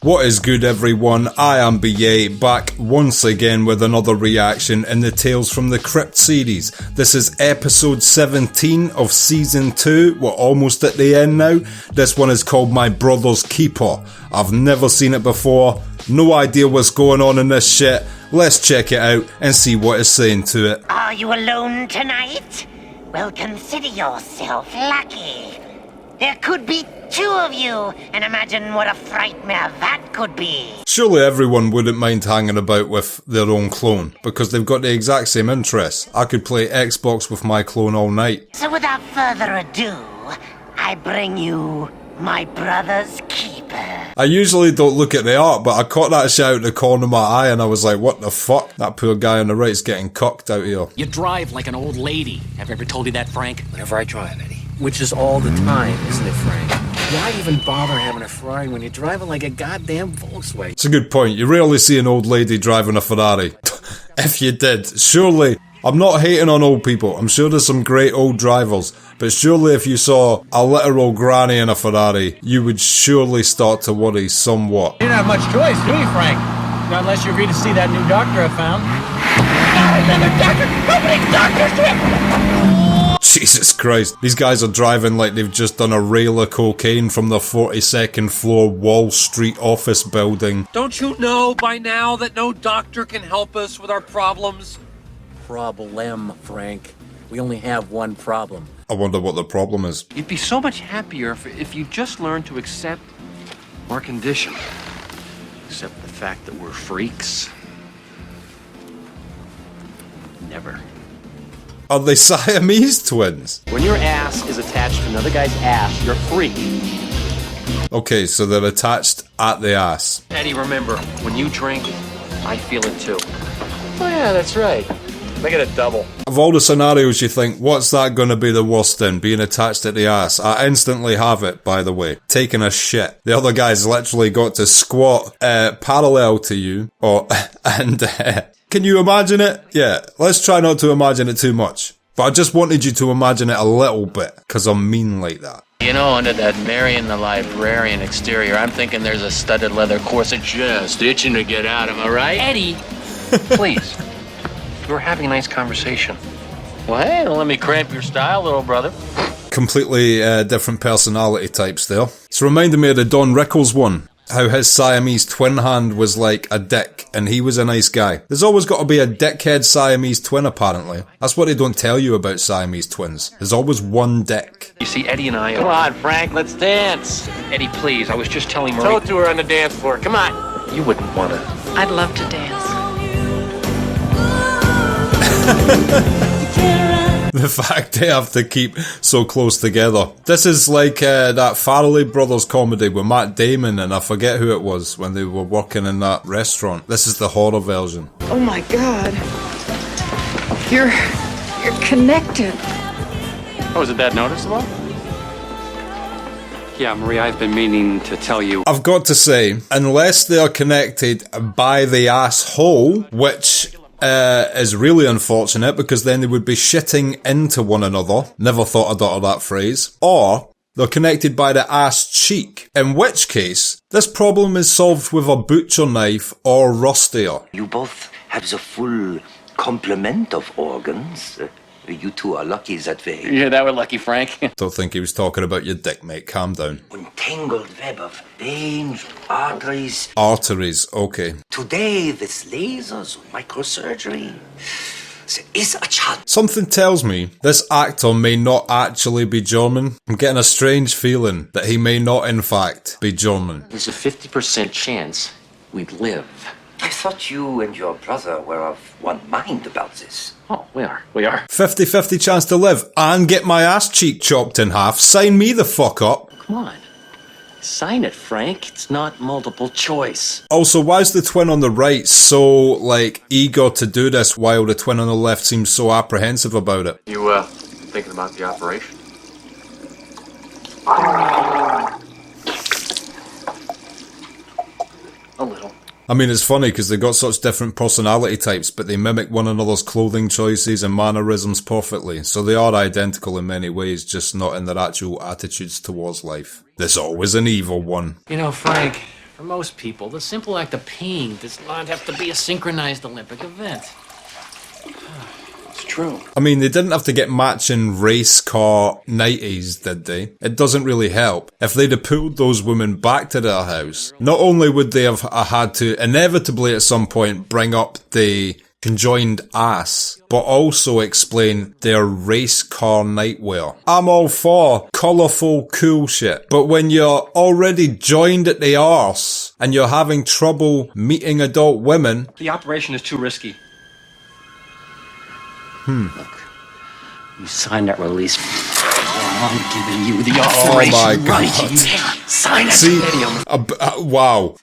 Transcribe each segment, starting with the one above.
What is good, everyone? I am BA, back once again with another reaction in the Tales from the Crypt series. This is episode 17 of season 2. We're almost at the end now. This one is called My Brother's Keeper. I've never seen it before, no idea what's going on in this shit. Let's check it out and see what it's saying to it. Are you alone tonight? Well, consider yourself lucky. There could be two of you, and imagine what a frightmare that could be. Surely everyone wouldn't mind hanging about with their own clone, because they've got the exact same interests. I could play Xbox with my clone all night. So without further ado, I bring you My Brother's Keeper. I usually don't look at the art, but I caught that shit out of the corner of my eye and I was like, what the fuck? That poor guy on the right's getting cocked out here. You drive like an old lady. Have I ever told you that, Frank? Whenever I drive, Eddie. Which is all the time, isn't it, Frank? Why even bother having a Ferrari when you're driving like a goddamn Volkswagen? It's a good point. You rarely see an old lady driving a Ferrari. If you did, surely... I'm not hating on old people. I'm sure there's some great old drivers. But surely if you saw a literal granny in a Ferrari, you would surely start to worry somewhat. You don't have much choice, do you, Frank? Not unless you agree to see that new doctor I found. Jesus Christ. These guys are driving like they've just done a rail of cocaine from the 42nd floor Wall Street office building. Don't you know by now that no doctor can help us with our problems? Problem, Frank. We only have one problem. I wonder what the problem is. You'd be so much happier if you just learned to accept our condition. Accept the fact that we're freaks. Never. Are they Siamese twins? When your ass is attached to another guy's ass, you're a freak. Okay, so they're attached at the ass. Eddie, remember, when you drink, I feel it too. Oh yeah, that's right. Make it a double. Of all the scenarios you think, what's that going to be the worst in? Being attached at the ass. I instantly have it, by the way. Taking a shit. The other guy's literally got to squat parallel to you. Can you imagine it? Yeah, let's try not to imagine it too much. But I just wanted you to imagine it a little bit, because I'm mean like that. You know, under that Marion the Librarian exterior, I'm thinking there's a studded leather corset just itching to get out, am I right? Eddie, please. We're having a nice conversation. Well, hey, don't let me cramp your style, little brother. Completely different personality types there. It's reminding me of the Don Rickles one. How his Siamese twin hand was like a dick, and he was a nice guy. There's always got to be a dickhead Siamese twin, apparently. That's what they don't tell you about Siamese twins. There's always one dick. You see, Eddie and I... Come on, Frank, let's dance. Eddie, please, I was just telling Marie... Toe to her on the dance floor, come on. You wouldn't want to... I'd love to dance. The fact they have to keep so close together. This is like that Farrelly Brothers comedy with Matt Damon and I forget who it was when they were working in that restaurant. This is the horror version. Oh my God. You're connected. Oh, is it that noticeable? Yeah, Marie, I've been meaning to tell you. I've got to say, unless they are connected by the asshole, which... is really unfortunate because then they would be shitting into one another. Never thought I'd utter that phrase. Or they're connected by the ass cheek, in which case this problem is solved with a butcher knife or rustier. You both have the full complement of organs. You two are lucky that way. Yeah, that we're lucky, Frank. Don't think he was talking about your dick, mate. Calm down. Untangled web of veins, arteries. Arteries, okay. Today, with lasers, microsurgery, there is a chance. Something tells me this actor may not actually be German. I'm getting a strange feeling that he may not, in fact, be German. There's a 50% chance we'd live. I thought you and your brother were of one mind about this. Oh, we are. 50-50 chance to live and get my ass cheek chopped in half. Sign me the fuck up. Come on. Sign it, Frank. It's not multiple choice. Also, why is the twin on the right so, like, eager to do this while the twin on the left seems so apprehensive about it? You, thinking about the operation? A little. I mean, it's funny because they've got such different personality types, but they mimic one another's clothing choices and mannerisms perfectly. So they are identical in many ways, just not in their actual attitudes towards life. There's always an evil one. You know, Frank, For most people, the simple act of peeing does not have to be a synchronized Olympic event. It's true. I mean, they didn't have to get matching race car 90s, did they? It doesn't really help. If they'd have pulled those women back to their house, not only would they have had to inevitably at some point bring up the conjoined ass, but also explain their race car nightwear. I'm all for colourful, cool shit, but when you're already joined at the arse and you're having trouble meeting adult women... The operation is too risky. Look, you signed that release. I'm giving you the operation my right God. here. Sign it. See, Idiom. wow.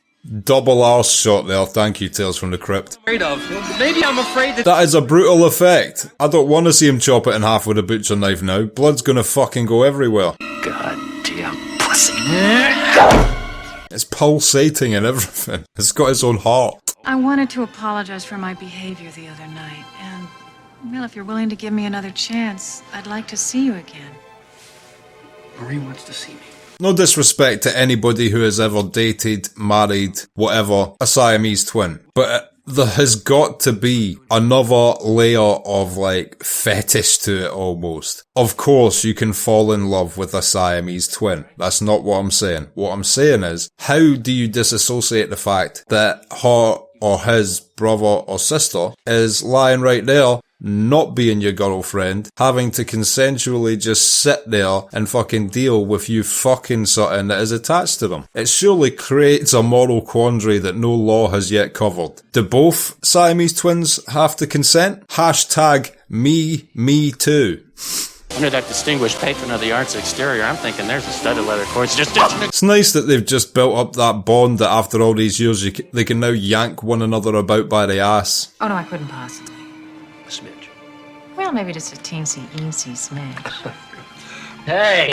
Double arse shot there. Thank you, Tales from the Crypt. Maybe I'm afraid that... That is a brutal effect. I don't want to see him chop it in half with a butcher knife now. Blood's gonna fucking go everywhere. Goddamn pussy. It's pulsating and everything. It's got its own heart. I wanted to apologize for my behavior the other night, and, well, if you're willing to give me another chance, I'd like to see you again. Marie wants to see me. No disrespect to anybody who has ever dated, married, whatever, a Siamese twin. But there has got to be another layer of, like, fetish to it almost. Of course, you can fall in love with a Siamese twin. That's not what I'm saying. What I'm saying is, how do you disassociate the fact that her or his brother or sister is lying right there, not being your girlfriend, having to consensually just sit there and fucking deal with you fucking something that is attached to them? It surely creates a moral quandary that no law has yet covered. Do both Siamese twins have to consent? Hashtag me too. Under that distinguished patron of the arts exterior, I'm thinking there's a studded leather course just itching. It's nice that they've just built up that bond that after all these years they can now yank one another about by the ass. Oh, no, I couldn't possibly. A smidge. Well, maybe just a teensy-eensy smidge. Hey,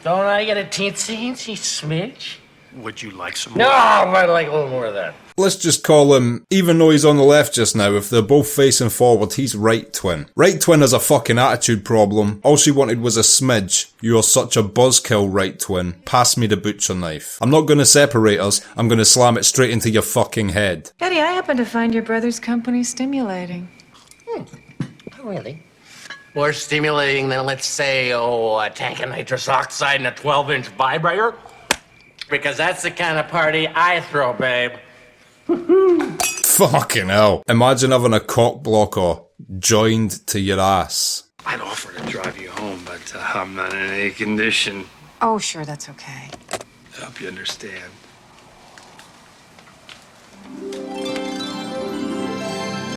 don't I get a teensy smidge? Would you like some more? No, I'd like a little more of that. Let's just call him, even though he's on the left just now, if they're both facing forward, he's right twin. Right twin has a fucking attitude problem. All she wanted was a smidge. You're such a buzzkill, right twin. Pass me the butcher knife. I'm not gonna separate us, I'm gonna slam it straight into your fucking head. Eddie, I happen to find your brother's company stimulating. Really? More stimulating than, let's say, a tank of nitrous oxide and a 12-inch vibrator? Because that's the kind of party I throw, babe. Fucking hell. Imagine having a cock blocker joined to your ass. I'd offer to drive you home, but I'm not in any condition. Oh, sure, that's okay. I hope you understand.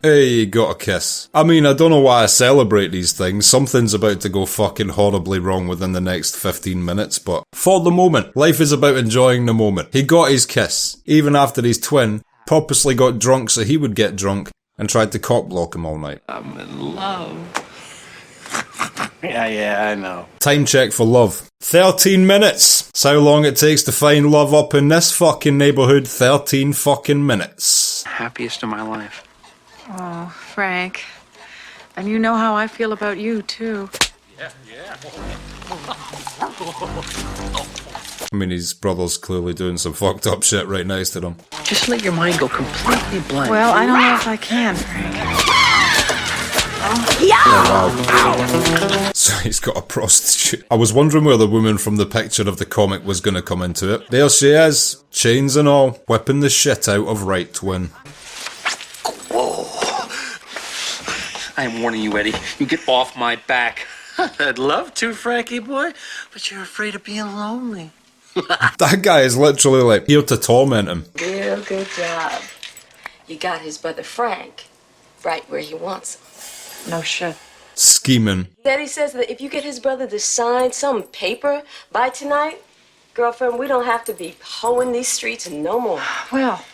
Hey, got a kiss. I mean, I don't know why I celebrate these things. Something's about to go fucking horribly wrong within the next 15 minutes, but for the moment, life is about enjoying the moment. He got his kiss, even after his twin purposely got drunk so he would get drunk and tried to cock block him all night. I'm in love. Yeah, I know. Time check for love. 13 minutes. That's how long it takes to find love up in this fucking neighborhood. 13 fucking minutes. Happiest of my life. Oh, Frank. And you know how I feel about you, too. I mean, his brother's clearly doing some fucked up shit right next to him. Just let your mind go completely blank. Well, I don't know if I can, Frank. So he's got a prostitute. I was wondering where the woman from the picture of the comic was going to come into it. There she is, chains and all, whipping the shit out of right twin. I'm warning you, Eddie. You get off my back. I'd love to, Frankie boy, but you're afraid of being lonely. That guy is literally like here to torment him. Real good job. You got his brother Frank right where he wants him. No shit. Scheming. Daddy says that if you get his brother to sign some paper by tonight, girlfriend, we don't have to be hoeing these streets no more. Well,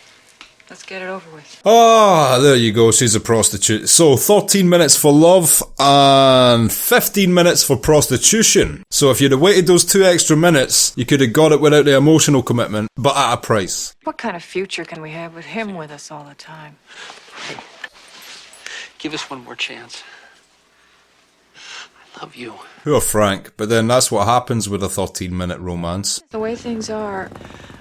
let's get it over with. Ah, there you go, she's a prostitute. So, 13 minutes for love and 15 minutes for prostitution. So if you'd have waited those 2 extra minutes, you could have got it without the emotional commitment, but at a price. What kind of future can we have with him with us all the time? Hey, give us one more chance. I love you. Poor Frank, but then that's what happens with a 13-minute romance. The way things are,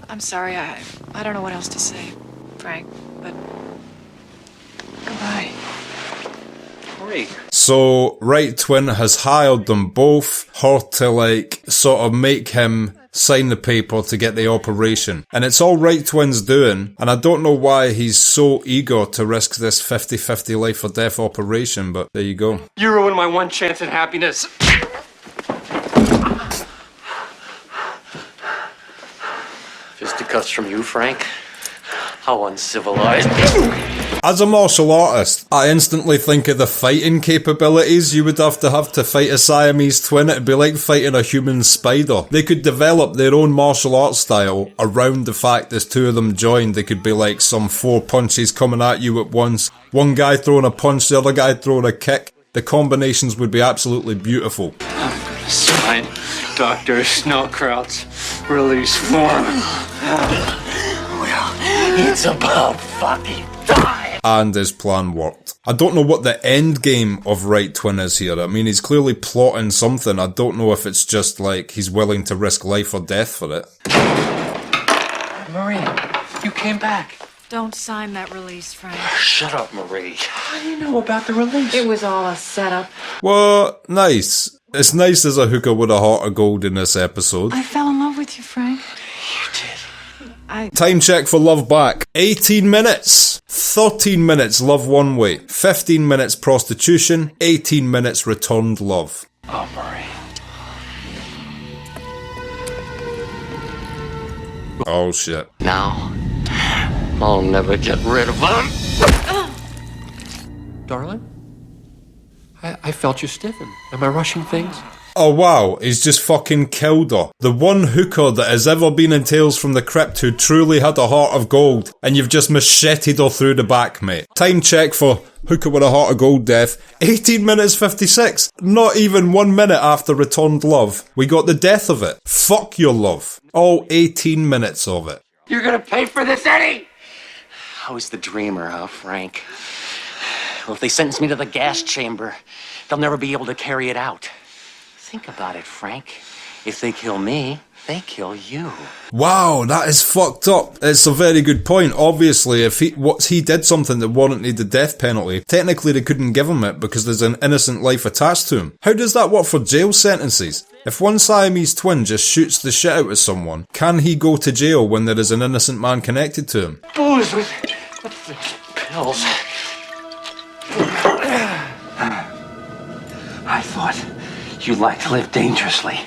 I'm sorry. I don't know what else to say, Frank, but goodbye. Hurry. So, Right Twin has hired them both, her to like, sort of make him sign the paper to get the operation. And it's all Right Twin's doing, and I don't know why he's so eager to risk this 50-50 life or death operation, but there you go. You ruined my one chance at happiness. Fisticuffs from you, Frank? How uncivilized. As a martial artist, I instantly think of the fighting capabilities you would have to fight a Siamese twin. It'd be like fighting a human spider. They could develop their own martial arts style around the fact there's two of them joined. They could be like some 4 punches coming at you at once. One guy throwing a punch, the other guy throwing a kick. The combinations would be absolutely beautiful. Sign, Dr. Snowkrauts, release form. Well, it's about fucking time. And his plan worked. I don't know what the end game of Right Twin is here. I mean, he's clearly plotting something. I don't know if it's just like he's willing to risk life or death for it. Marie, you came back. Don't sign that release, Frank. Shut up, Marie. How do you know about the release? It was all a setup. Well, nice. It's nice there's a hooker with a heart of gold in this episode. I fell in love with you, Frank. You did. Time check for love back. 18 minutes. 13 minutes love one way. 15 minutes prostitution. 18 minutes returned love. Oh, Marie. Oh, shit. Now, I'll never get rid of him. Darling? I felt you stiffen. Am I rushing things? Oh wow, he's just fucking killed her. The one hooker that has ever been in Tales from the Crypt who truly had a heart of gold, and you've just macheted her through the back, mate. Time check for hooker with a heart of gold death. 18 minutes 56. Not even 1 minute after returned love. We got the death of it. Fuck your love. All 18 minutes of it. You're gonna pay for this, Eddie! I was the dreamer, huh, Frank? Well, if they sentence me to the gas chamber, they'll never be able to carry it out. Think about it, Frank. If they kill me, they kill you. Wow, that is fucked up. It's a very good point. Obviously, if he did something that warranted the death penalty, technically they couldn't give him it because there's an innocent life attached to him. How does that work for jail sentences? If one Siamese twin just shoots the shit out of someone, can he go to jail when there is an innocent man connected to him? Booze with pills. I thought you like to live dangerously,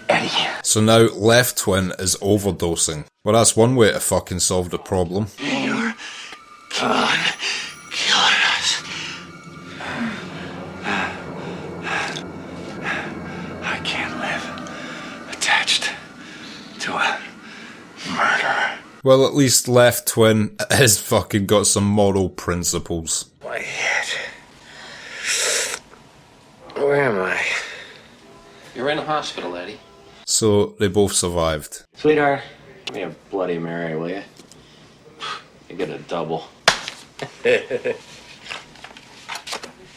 Eddie. So now left twin is overdosing. Well, that's one way to fucking solve the problem. You're killing us. I can't live attached to a murderer. Well, at least left twin has fucking got some moral principles. My head. Where am I? You're in the hospital, Eddie. So they both survived. Sweetheart, give me a Bloody Mary, will you? You get a double.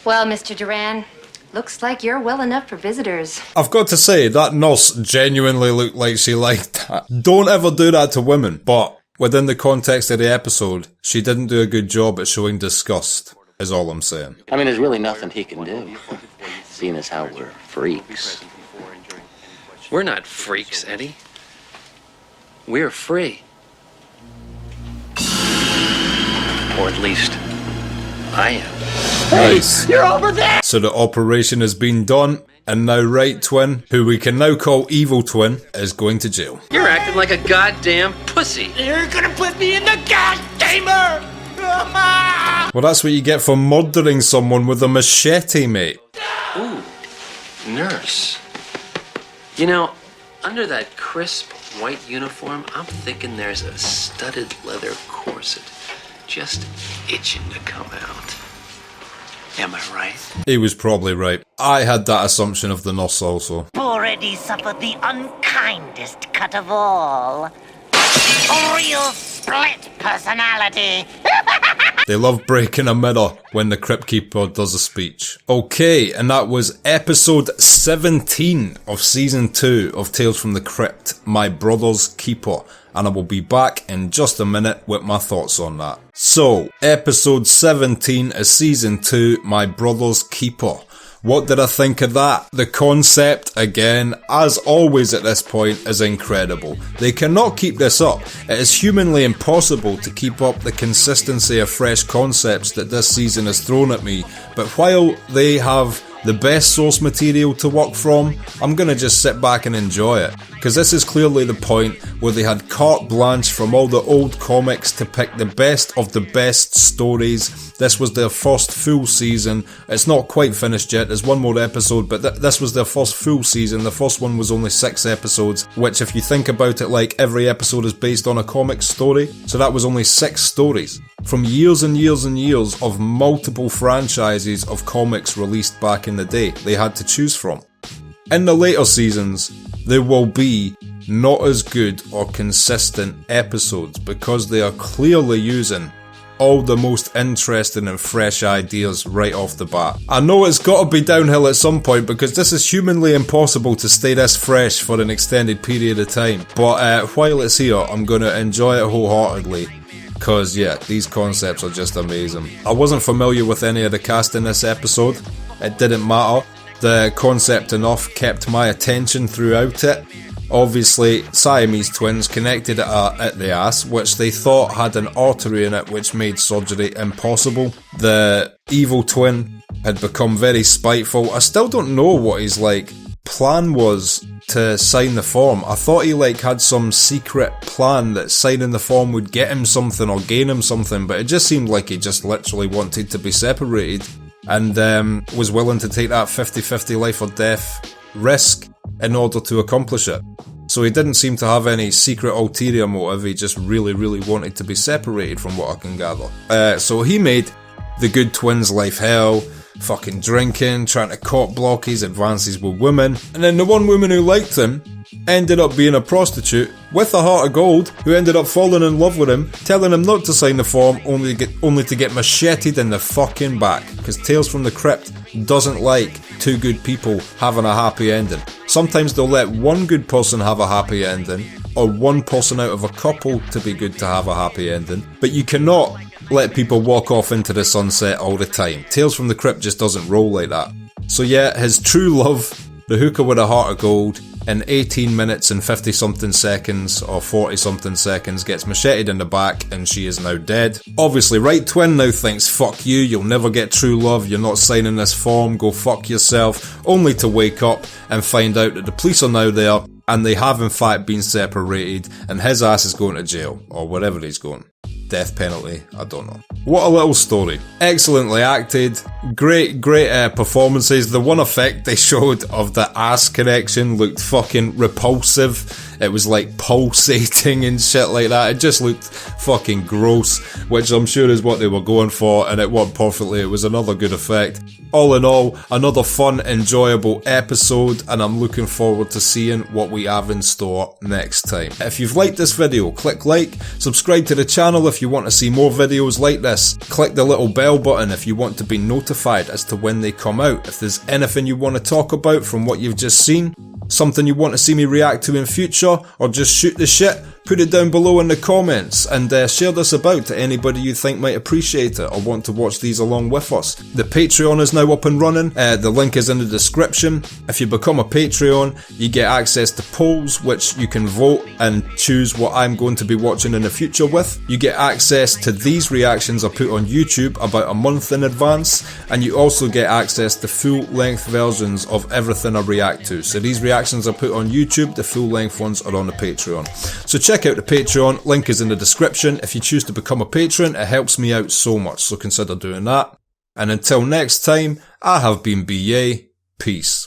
Well, Mr. Duran, looks like you're well enough for visitors. I've got to say, that nurse genuinely looked like she liked that. Don't ever do that to women, but within the context of the episode, she didn't do a good job at showing disgust, is all I'm saying. I mean, there's really nothing he can do, seeing as how we're freaks. We're not freaks, Eddie. We're free. Or at least, I am. Nice. You're over there! So the operation has been done, and now Right Twin, who we can now call Evil Twin, is going to jail. You're acting like a goddamn pussy. You're gonna put me in the gas-chamber! Well, that's what you get for murdering someone with a machete, mate. Ooh, nurse. You know, under that crisp white uniform, I'm thinking there's a studded leather corset just itching to come out. Am I right? He was probably right. I had that assumption of the nurse also. Already suffered the unkindest cut of all. A real split personality. They love breaking a mirror when the Crypt Keeper does a speech. Okay, and that was episode 17 of season 2 of Tales from the Crypt, My Brother's Keeper. and I will be back in just a minute with my thoughts on that. So, episode 17 of season 2, My Brother's Keeper. What did I think of that? The concept, again, as always at this point, is incredible. They cannot keep this up. It is humanly impossible to keep up the consistency of fresh concepts that this season has thrown at me, but while they have the best source material to work from, I'm gonna just sit back and enjoy it. Because this is clearly the point where they had carte blanche from all the old comics to pick the best of the best stories. This was their first full season. It's not quite finished yet, there's one more episode, but this was their first full season. The first one was only 6 episodes, which if you think about it, like every episode is based on a comic story. So that was only 6 stories. From years and years and years of multiple franchises of comics released back in the day, they had to choose from. In the later seasons, there will be not as good or consistent episodes because they are clearly using all the most interesting and fresh ideas right off the bat. I know it's got to be downhill at some point because this is humanly impossible to stay this fresh for an extended period of time, but while it's here, I'm going to enjoy it wholeheartedly. Because, yeah, these concepts are just amazing. I wasn't familiar with any of the cast in this episode. It didn't matter. The concept enough kept my attention throughout it. Obviously, Siamese twins connected at the ass, which they thought had an artery in it which made surgery impossible. The evil twin had become very spiteful. I still don't know what his, plan was to sign the form. I thought he had some secret plan that signing the form would get him something or gain him something, but it just seemed like he just literally wanted to be separated and was willing to take that 50-50 life or death risk in order to accomplish it. So he didn't seem to have any secret ulterior motive, he just really wanted to be separated from what I can gather. So he made the good twins' life hell, fucking drinking, trying to court block his advances with women, and then the one woman who liked him ended up being a prostitute with a heart of gold who ended up falling in love with him, telling him not to sign the form only to get macheted in the fucking back, because Tales from the Crypt doesn't like 2 good people having a happy ending. Sometimes they'll let one good person have a happy ending, or one person out of a couple to be good to have a happy ending, but you cannot let people walk off into the sunset all the time. Tales from the Crypt just doesn't roll like that. So yeah, his true love, the hooker with a heart of gold, in 18 minutes and 50 something seconds or 40 something seconds gets macheted in the back and she is now dead. Obviously right twin now thinks fuck you, you'll never get true love, you're not signing this form, go fuck yourself, only to wake up and find out that the police are now there and they have in fact been separated and his ass is going to jail or wherever he's going. Death penalty, I don't know. What a little story. Excellently acted, great performances. The one effect they showed of the ass connection looked fucking repulsive. It was pulsating and shit like that. It just looked fucking gross, which I'm sure is what they were going for, and it worked perfectly. It was another good effect. All in all, another fun, enjoyable episode, and I'm looking forward to seeing what we have in store next time. If you've liked this video, click like, subscribe to the channel if you want to see more videos like this, click the little bell button if you want to be notified as to when they come out. If there's anything you want to talk about from what you've just seen, something you want to see me react to in future, or just shoot the shit, put it down below in the comments and share this about to anybody you think might appreciate it or want to watch these along with us. The Patreon is now up and running, the link is in the description. If you become a Patreon, you get access to polls which you can vote and choose what I'm going to be watching in the future with. You get access to these reactions I put on YouTube about a month in advance, and you also get access to full length versions of everything I react to. So these reactions I put on YouTube, the full length ones are on the Patreon. So check out the Patreon, link is in the description. If you choose to become a patron, it helps me out so much, so consider doing that. And until next time, I have been BA, peace.